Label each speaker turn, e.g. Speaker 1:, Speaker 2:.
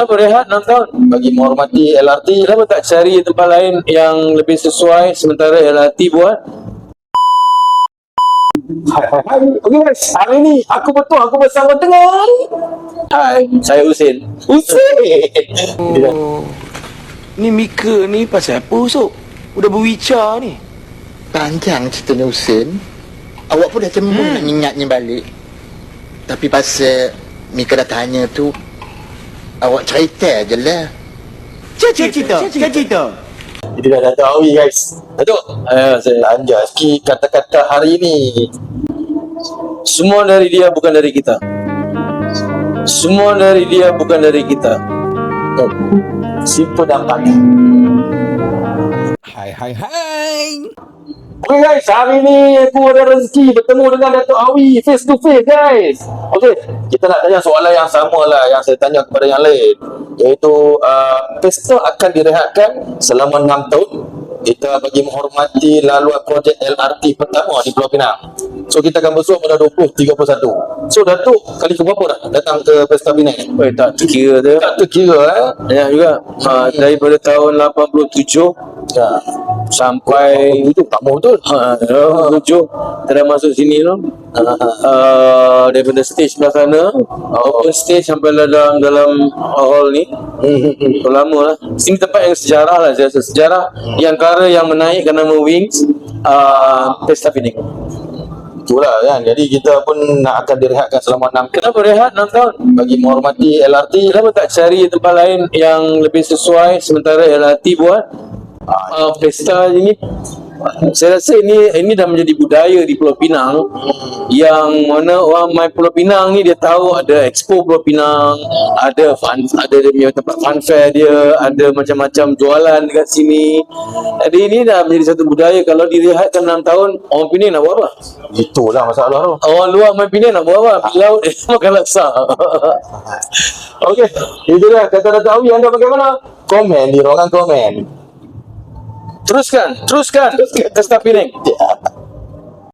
Speaker 1: Kenapa rehat 6 tahun?
Speaker 2: Bagi menghormati LRT.
Speaker 1: Kenapa tak cari tempat lain yang lebih sesuai sementara LRT buat?
Speaker 2: Hai. Okay guys, hari ni aku bersama dengan
Speaker 1: Hai, saya Husin.
Speaker 2: Husin.
Speaker 3: Ni Mika ni pasal apa Sok? Udah berwicar ni.
Speaker 4: Panjang ceritanya Husin. Awak pun dah cembung nak ingatnya balik. Tapi pasal Mika dah tanya tu, awak cerita je lah.
Speaker 3: Cerita.
Speaker 2: Jadi dah Datuk Awi guys. Datuk,
Speaker 1: Saya
Speaker 2: tanya sikit kata-kata hari ni.
Speaker 1: semua dari dia bukan dari kita. Semua dari dia bukan dari kita.
Speaker 2: Oh, simple dan padat.
Speaker 3: Hai.
Speaker 2: Okay guys, hari ni aku ada rezeki bertemu dengan Datuk Awi face to face guys. Okay, kita nak tanya soalan yang sama lah yang saya tanya kepada yang lain, iaitu pesta akan direhatkan selama 6 tahun. Kita bagi menghormati laluan projek LRT pertama di Pulau Pinang. So kita akan bersuap pada 2031. So Datuk kali keberapa dah datang ke pesta Pinang ni?
Speaker 1: Tak terkira tu.
Speaker 2: Tak terkira
Speaker 1: Banyak juga. Daripada tahun 87
Speaker 2: Ya.
Speaker 1: sampai
Speaker 2: Itu tak mau betul.
Speaker 1: 87 kita dah masuk sini tu. Daripada stage belah sana, open stage sampai dalam hall ni. So lama lah. Sini tempat yang sejarah lah, saya rasa sejarah yang antara yang menaikkan nama Wings Pesta Pinang.
Speaker 2: Itulah kan. Jadi kita pun akan direhatkan selama 6 tahun.
Speaker 1: Kenapa rehat 6 tahun?
Speaker 2: Bagi menghormati LRT.
Speaker 1: Kenapa tak cari tempat lain yang lebih sesuai sementara LRT buat pesta ini? Saya rasa ini dah menjadi budaya di Pulau Pinang, yang mana orang main Pulau Pinang ni dia tahu ada Expo Pulau Pinang, ada dia punya tempat fun fair dia, ada macam-macam jualan dekat sini. Jadi ini dah menjadi satu budaya. Kalau direhatkan 6 tahun, orang Pinang nak buat apa?
Speaker 2: Itulah masalah tu.
Speaker 1: Orang luar main Pinang nak buat apa? Laut makan laksa.
Speaker 2: Okey, itu dah kata Datuk Awi. Anda bagaimana? Komen di ruangan komen.
Speaker 1: Teruskan Pesta Pinang.